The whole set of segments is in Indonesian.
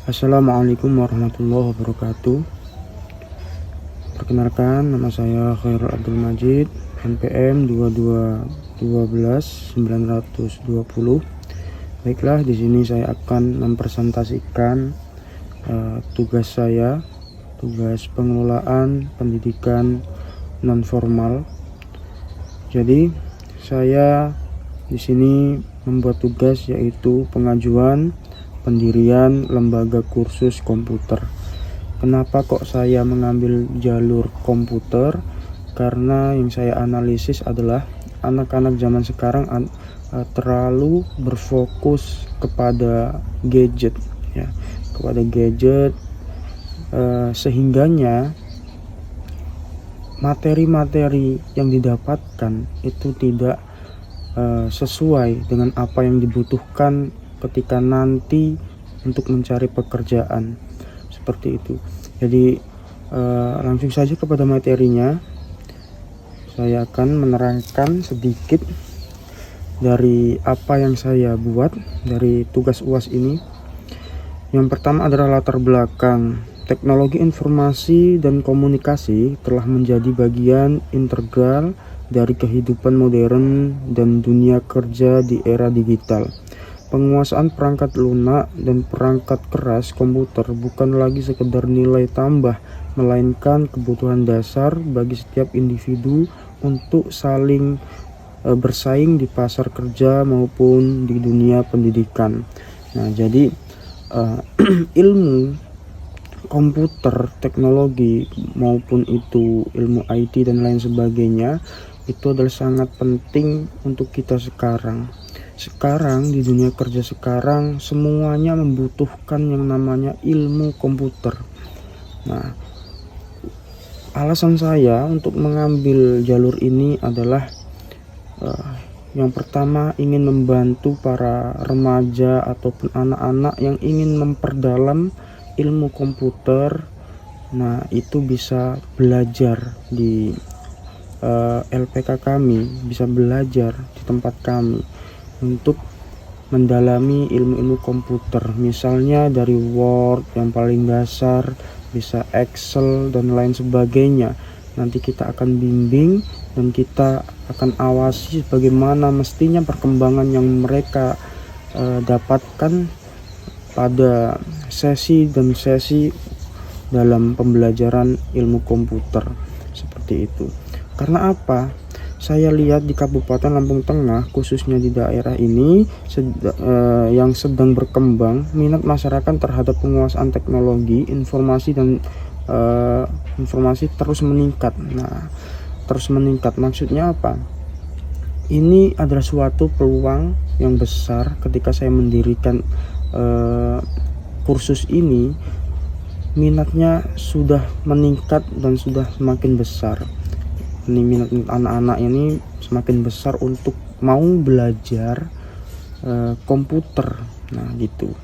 Assalamualaikum warahmatullahi wabarakatuh. Perkenalkan, nama saya Khairul Abdul Majid, NPM 22121920. Baiklah, di sini saya akan mempresentasikan tugas saya, tugas pengelolaan pendidikan non formal. Jadi, saya di sini membuat tugas yaitu pengajuan pendirian lembaga kursus komputer. Kenapa kok saya mengambil jalur komputer? Karena yang saya analisis adalah anak-anak zaman sekarang terlalu berfokus kepada gadget, ya, sehingganya materi-materi yang didapatkan itu tidak sesuai dengan apa yang dibutuhkan ketika nanti untuk mencari pekerjaan, seperti itu. Jadi langsung saja kepada materinya. Saya akan menerangkan sedikit dari apa yang saya buat dari tugas UAS ini. Yang pertama adalah latar belakang. Teknologi informasi dan komunikasi telah menjadi bagian integral dari kehidupan modern dan dunia kerja di era digital. Penguasaan perangkat lunak dan perangkat keras komputer bukan lagi sekedar nilai tambah, melainkan kebutuhan dasar bagi setiap individu untuk saling bersaing di pasar kerja maupun di dunia pendidikan. Nah, jadi ilmu komputer, teknologi maupun itu ilmu IT dan lain sebagainya itu adalah sangat penting untuk kita sekarang. Sekarang di dunia kerja sekarang semuanya membutuhkan yang namanya ilmu komputer. Nah, alasan saya untuk mengambil jalur ini adalah yang pertama ingin membantu para remaja ataupun anak-anak yang ingin memperdalam ilmu komputer. Nah, itu bisa belajar di LPK kami, bisa belajar di tempat kami untuk mendalami ilmu-ilmu komputer, misalnya dari Word yang paling dasar, bisa Excel dan lain sebagainya. Nanti kita akan bimbing dan kita akan awasi bagaimana mestinya perkembangan yang mereka dapatkan pada sesi dalam pembelajaran ilmu komputer, seperti itu. Karena apa? Saya lihat di Kabupaten Lampung Tengah, khususnya di daerah ini yang sedang berkembang, minat masyarakat terhadap penguasaan teknologi informasi dan informasi terus meningkat. Nah, terus meningkat maksudnya apa? Ini adalah suatu peluang yang besar ketika saya mendirikan kursus ini. Minatnya sudah meningkat dan sudah semakin besar. Ini minat anak-anak ini semakin besar untuk mau belajar komputer. Nah, gitu.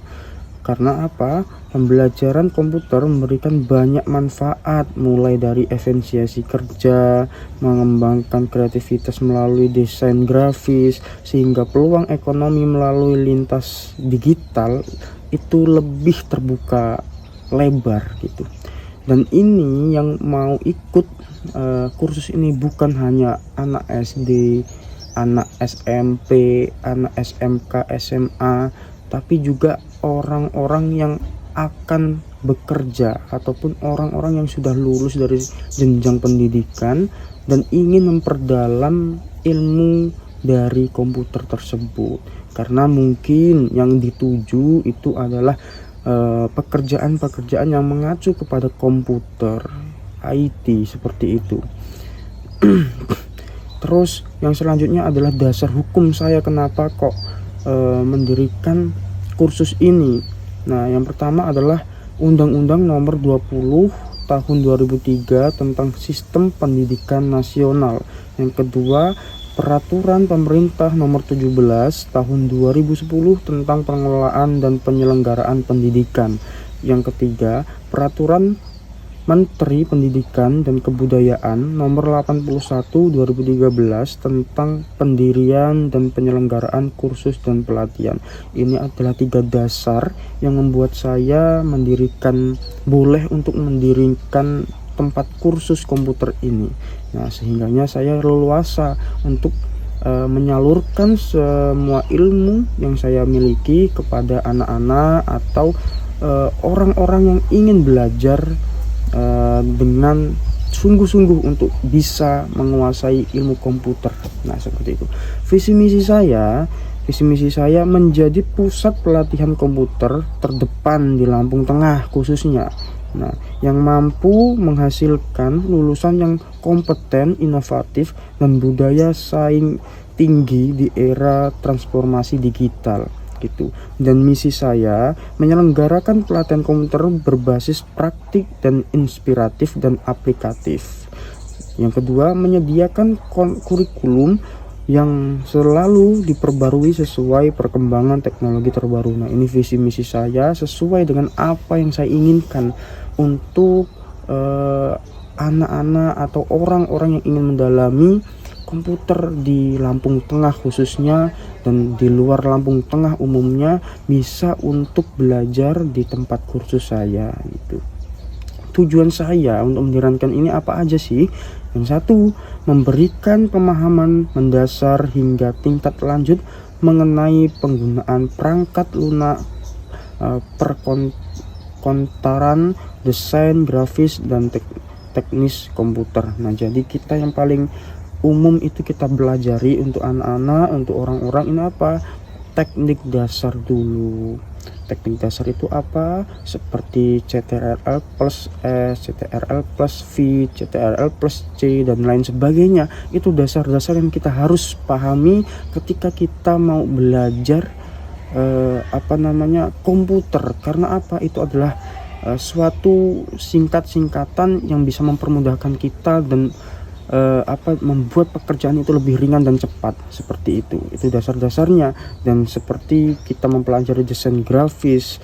Karena apa? Pembelajaran komputer memberikan banyak manfaat, mulai dari efisiensi kerja, mengembangkan kreativitas melalui desain grafis, sehingga peluang ekonomi melalui lintas digital itu lebih terbuka lebar gitu. Dan ini yang mau ikut kursus ini bukan hanya anak SD, anak SMP, anak SMK, SMA, tapi juga orang-orang yang akan bekerja ataupun orang-orang yang sudah lulus dari jenjang pendidikan dan ingin memperdalam ilmu dari komputer tersebut. Karena mungkin yang dituju itu adalah pekerjaan-pekerjaan yang mengacu kepada komputer, IT, seperti itu. Terus yang selanjutnya adalah dasar hukum saya kenapa kok mendirikan kursus ini. Nah, yang pertama adalah Undang-Undang Nomor 20 Tahun 2003 tentang Sistem Pendidikan Nasional. Yang kedua, Peraturan Pemerintah Nomor 17 Tahun 2010 tentang pengelolaan dan penyelenggaraan pendidikan. Yang ketiga, Peraturan Menteri Pendidikan dan Kebudayaan Nomor 81 2013 tentang pendirian dan penyelenggaraan kursus dan pelatihan. Ini adalah 3 dasar yang membuat saya boleh untuk mendirikan tempat kursus komputer ini. Nah, sehingganya saya leluasa untuk menyalurkan semua ilmu yang saya miliki kepada anak-anak atau orang-orang yang ingin belajar dengan sungguh-sungguh untuk bisa menguasai ilmu komputer. Nah, seperti itu. Visi misi saya menjadi pusat pelatihan komputer terdepan di Lampung Tengah khususnya. Nah, yang mampu menghasilkan lulusan yang kompeten, inovatif, dan budaya saing tinggi di era transformasi digital. Gitu. Dan misi saya menyelenggarakan pelatihan komputer berbasis praktik dan inspiratif dan aplikatif. Yang kedua, menyediakan kurikulum yang selalu diperbarui sesuai perkembangan teknologi terbaru. Nah, ini visi misi saya sesuai dengan apa yang saya inginkan untuk anak-anak atau orang-orang yang ingin mendalami komputer di Lampung Tengah khususnya, dan di luar Lampung Tengah umumnya, bisa untuk belajar di tempat kursus saya gitu. Tujuan saya untuk mendirikan ini apa aja sih? Yang satu, memberikan pemahaman mendasar hingga tingkat lanjut mengenai penggunaan perangkat lunak, perkontaran, desain grafis, dan teknis komputer. Nah, jadi kita yang paling umum itu kita belajari untuk anak-anak, untuk orang-orang ini apa? Teknik dasar dulu. Teknik dasar itu apa? Seperti CTRL plus S, CTRL plus V, CTRL plus C, dan lain sebagainya. Itu dasar-dasar yang kita harus pahami ketika kita mau belajar komputer. Karena apa? Itu adalah suatu singkatan yang bisa mempermudahkan kita dan membuat pekerjaan itu lebih ringan dan cepat. Seperti itu dasar-dasarnya. Dan seperti kita mempelajari desain grafis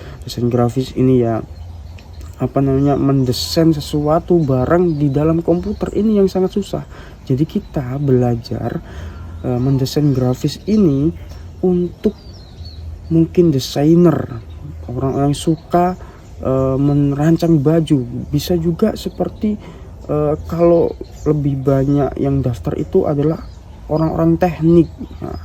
ini ya mendesain sesuatu barang di dalam komputer ini yang sangat susah. Jadi kita belajar mendesain grafis ini untuk mungkin desainer, orang yang suka merancang baju. Bisa juga seperti kalau lebih banyak yang daftar itu adalah orang-orang teknik,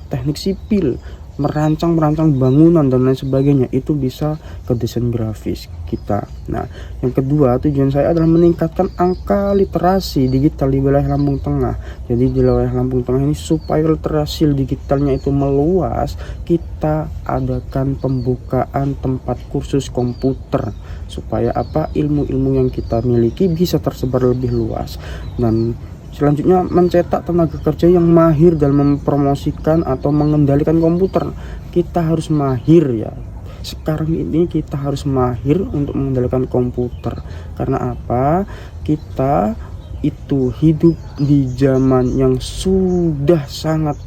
teknik sipil, merancang bangunan dan lain sebagainya. Itu bisa ke desain grafis kita. Nah, yang kedua, tujuan saya adalah meningkatkan angka literasi digital di wilayah Lampung Tengah. Jadi di wilayah Lampung Tengah ini supaya literasi digitalnya itu meluas, kita adakan pembukaan tempat kursus komputer supaya ilmu-ilmu yang kita miliki bisa tersebar lebih luas. Dan selanjutnya, mencetak tenaga kerja yang mahir dalam mempromosikan atau mengendalikan komputer. Kita harus mahir ya. Sekarang ini kita harus mahir untuk mengendalikan komputer. Karena apa? Kita itu hidup di zaman yang sudah sangat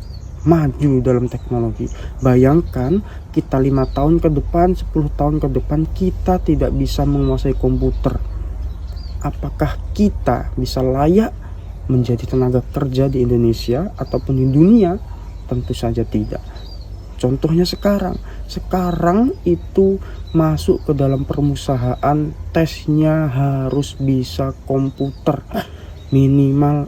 maju dalam teknologi. Bayangkan kita 5 tahun ke depan, 10 tahun ke depan kita tidak bisa menguasai komputer. Apakah kita bisa layak menjadi tenaga kerja di Indonesia ataupun di dunia? Tentu saja tidak. Contohnya sekarang itu masuk ke dalam perusahaan, tesnya harus bisa komputer, minimal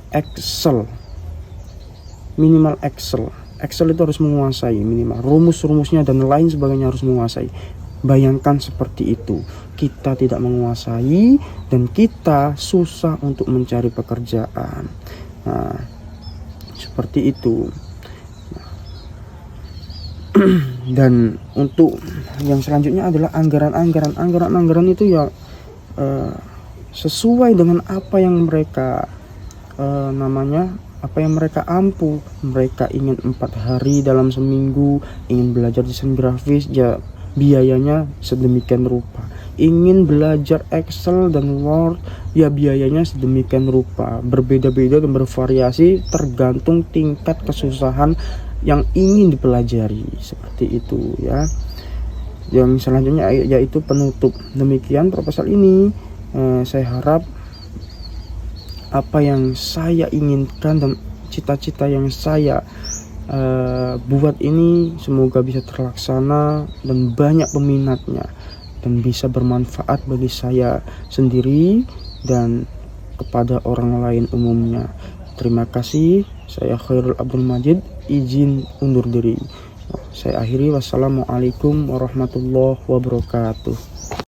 Excel itu harus menguasai, minimal rumus-rumusnya dan lain sebagainya harus menguasai. Bayangkan seperti itu, kita tidak menguasai dan kita susah untuk mencari pekerjaan. Nah, seperti itu. Dan untuk yang selanjutnya adalah anggaran itu ya sesuai dengan apa yang mereka apa yang mereka ampu. Mereka ingin 4 hari dalam seminggu ingin belajar desain grafis, ya biayanya sedemikian rupa. Ingin belajar Excel dan Word, ya biayanya sedemikian rupa. Berbeda-beda dan bervariasi tergantung tingkat kesusahan yang ingin dipelajari. Seperti itu ya. Yang selanjutnya yaitu penutup. Demikian proposal ini. Saya harap apa yang saya inginkan dan cita-cita yang saya buat ini semoga bisa terlaksana dan banyak peminatnya dan bisa bermanfaat bagi saya sendiri dan kepada orang lain umumnya. Terima kasih. Saya Khairul Abdul Majid, izin undur diri. Saya akhiri. Wassalamualaikum warahmatullahi wabarakatuh.